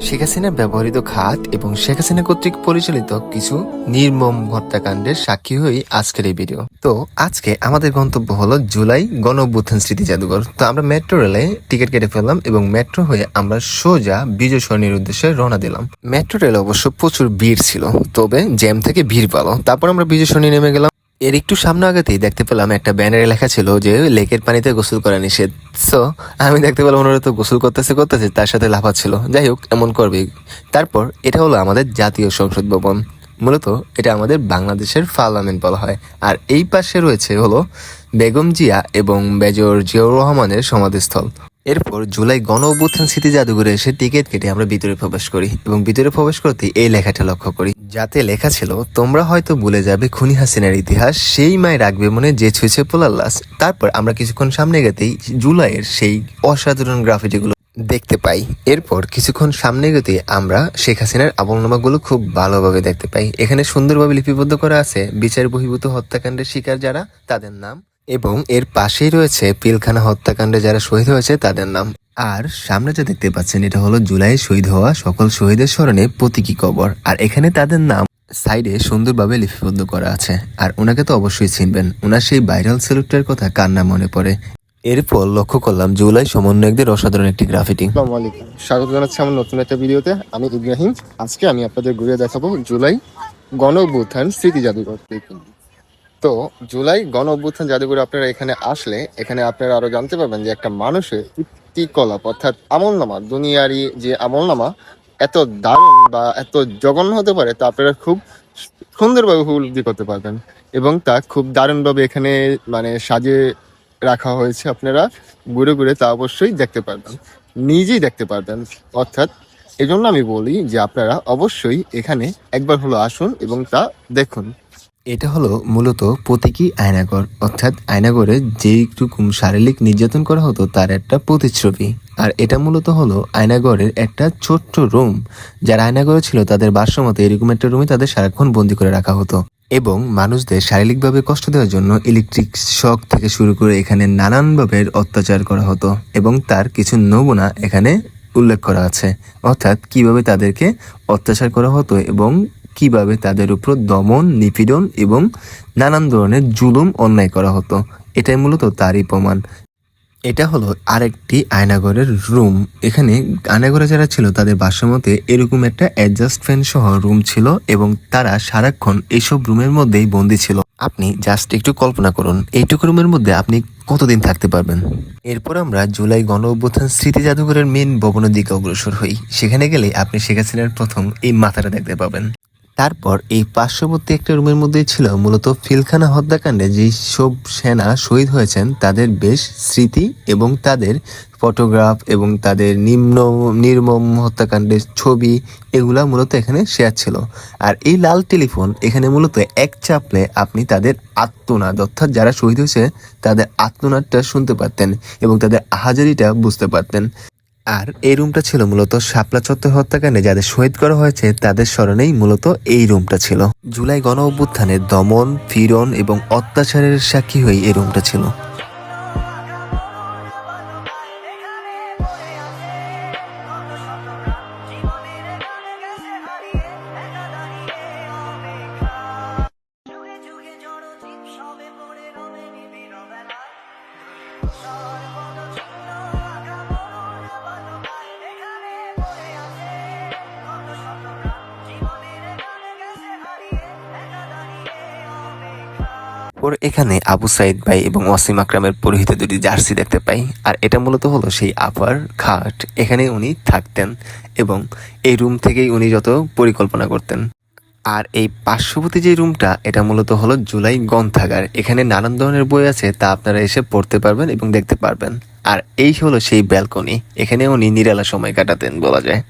শেখ হাসিনার ব্যবহৃত খাত এবং শেখ হাসিনা কর্তৃক পরিচালিত কিছু নির্মম হত্যাকাণ্ডের সাক্ষী হই আজকের এই ভিডিও। তো আজকে আমাদের গন্তব্য হলো জুলাই গণ অভ্যুত্থান স্মৃতি জাদুঘর। তো আমরা মেট্রো রেলে টিকিট কেটে ফেললাম এবং মেট্রো হয়ে আমরা সোজা বিজয় সরণির উদ্দেশ্যে রওনা দিলাম। মেট্রো রেলে অবশ্য প্রচুর ভিড় ছিল, তবে জ্যাম থেকে ভিড় পালো। তারপর আমরা বিজয় সরণি নেমে গেলাম। এর একটু সামনে আগাতেই দেখতে পেলাম একটা ব্যানারে লেখা ছিল যে লেকের পানিতে গোসল করা নিষেধ। সো আমি দেখতে পেলাম ওনারা তো গোসল করতেছে তার সাথে লাফাচ্ছিল। যাই হোক, এমন করবে। তারপর এটা হলো আমাদের জাতীয় সংসদ ভবন। মূলত এটা আমাদের বাংলাদেশের পার্লামেন্ট বলা হয়। আর এই পাশে রয়েছে হলো বেগম জিয়া এবং মেজর জিয়াউর রহমানের সমাধিস্থল। এরপর জুলাই গণ অভ্যুত্থান স্মৃতি জাদুঘরে এসে টিকিট কেটে আমরা ভিতরে প্রবেশ করি এবং ভিতরে প্রবেশ করতে এই লেখাটা লক্ষ্য করি, যাতে লেখা ছিল, তোমরা হয়তো ভুলে যাবে খুনি হাসিনার ইতিহাস, সেই মায় রাখবে মনে যে ছুঁয়েছে পোলার লাশ। তারপর আমরা কিছুক্ষণ সামনে গেতেই জুলাইয়ের সেই অসাধারণ গ্রাফিটিগুলো দেখতে পাই। এরপর কিছুক্ষণ সামনে গেতে আমরা শেখ হাসিনার আমলনামাগুলো খুব ভালোভাবে দেখতে পাই। এখানে সুন্দরভাবে লিপিবদ্ধ করা আছে বিচার বহির্ভূত হত্যাকাণ্ডের শিকার যারা, তাদের নাম, এবং এর পাশেই রয়েছে পিলখানা হত্যাকাণ্ডে যারা শহীদ হয়েছে তাদের নাম। আর সামনে যা দেখতে পাচ্ছেন এটা হলো জুলাইয়ে শহীদ হওয়া সকল শহীদের স্মরণে প্রতীকী কবর। আর এখানে তাদের নাম সাইডে সুন্দরভাবে লিপিবদ্ধ করা আছে। আর ওনাকে তো অবশ্যই চিনবেন, ওনার সেই ভাইরাল সেলুটের কথা কার না মনে পড়ে। এরপর লক্ষ্য করলাম জুলাই সমন্বয়কদের অসাধারণ একটি গ্রাফিটি। আসসালামু আলাইকুম, স্বাগত জানাচ্ছি আমার নতুন একটা ভিডিওতে। আমি ইব্রাহিম। আজকে আমি আপনাদের ঘুরিয়ে দেখাবো জুলাই গণ অভ্যুত্থান স্মৃতি জাদুঘর। তো জুলাই গণ অভ্যুত্থান জাদুঘরে আপনারা এখানে আসলে এখানে আপনারা আরো জানতে পারবেন যে একটা মানুষের কীর্তিকলাপ অর্থাৎ আমলনামা, দুনিয়ারি যে আমলনামা এত দারুণ বা এত জঘন্য হতে পারে তা আপনারা খুব সুন্দরভাবে উপলব্ধি করতে পারবেন এবং তা খুব দারুণভাবে এখানে সাজিয়ে রাখা হয়েছে। আপনারা ঘুরে ঘুরে তা অবশ্যই দেখতে পারবেন, নিজেই দেখতে পারবেন। অর্থাৎ এজন্য আমি বলি যে আপনারা অবশ্যই এখানে একবার হলো আসুন এবং তা দেখুন। এটা হলো মূলত প্রতীকী আয়নাঘর, অর্থাৎ আয়নাঘরে যেইটুকু শারীরিক নির্যাতন করা হতো তার একটা প্রতিচ্ছবি। আর এটা মূলত হলো আয়নাঘরের একটা ছোট্ট রুম। যারা আয়নাঘরে ছিল তাদের ভাষ্যমতে এরকম একটা রুমে তাদের সারাক্ষণ বন্দি করে রাখা হতো এবং মানুষদের শারীরিকভাবে কষ্ট দেওয়ার জন্য ইলেকট্রিক শক থেকে শুরু করে এখানে নানানভাবে অত্যাচার করা হতো এবং তার কিছু নমুনা এখানে উল্লেখ করা আছে। অর্থাৎ কিভাবে তাদেরকে অত্যাচার করা হতো এবং কিভাবে তাদের উপর দমন, নিপীড়ন এবং নানান ধরনের জুলুম অন্যায় করা হতো। এটাই মূলত তারই প্রমাণ। এটা হলো আরেকটি আয়নাঘরের রুম। এখানে আয়নাঘরে যারা ছিল তাদের ভাষ্যমতে এরকম একটা অ্যাডজাস্ট ফ্যান সহ রুম ছিল এবং তারা সারাক্ষণ এইসব রুমের মধ্যেই বন্দী ছিল। আপনি জাস্ট একটু কল্পনা করুন এইটুকু রুমের মধ্যে আপনি কতদিন থাকতে পারবেন। এরপর আমরা জুলাই গণ অভ্যুত্থান স্মৃতি জাদুঘরের মেন ভবনের দিকে অগ্রসর হই। সেখানে গেলে আপনি শেখ হাসিনার প্রথম এই মাথাটা দেখতে পাবেন। তারপর এই পার্শ্ববর্তী একটা রুমের মধ্যেই ছিল মূলত পিলখানা হত্যাকাণ্ডে যেই সব সেনা শহীদ হয়েছেন তাদের বেশ স্মৃতি এবং তাদের ফটোগ্রাফ এবং তাদের নির্মম হত্যাকাণ্ডের ছবি, এগুলা মূলত এখানে শেয়ার ছিল। আর এই লাল টেলিফোন এখানে মূলত এক চাপলে আপনি তাদের আত্মনাদ, অর্থাৎ যারা শহীদ হয়েছে তাদের আত্মনাদটা শুনতে পারতেন এবং তাদের আহাজারিটা বুঝতে পারতেন। আর এই রুমটা ছিল মূলত শাপলা চত্বর হত্যাকাণ্ডে যাদের শহীদ করা হয়েছে তাদের স্মরণেই মূলত এই রুমটা ছিল। জুলাই গণ অভ্যুত্থানের দমন, পীড়ন এবং অত্যাচারের সাক্ষী হয়ে এই রুমটা ছিল। ওর এখানে আবু সাইদ ভাই এবং ওয়াসিম আকরামের পরিহিত দুটি জার্সি দেখতে পাই। আর এটা মূলত হলো সেই আপার খাট, এখানে উনি থাকতেন এবং এই রুম থেকেই উনি যত পরিকল্পনা করতেন। আর এই পার্শ্ববর্তী যে রুমটা এটা মূলত হলো জুলাই গ্রন্থাগার। এখানে নানান ধরনের বই আছে, তা আপনারা এসে পড়তে পারবেন এবং দেখতে পারবেন। আর এই হলো সেই ব্যালকনি, এখানে উনি নিরালা সময় কাটাতেন বলা যায়।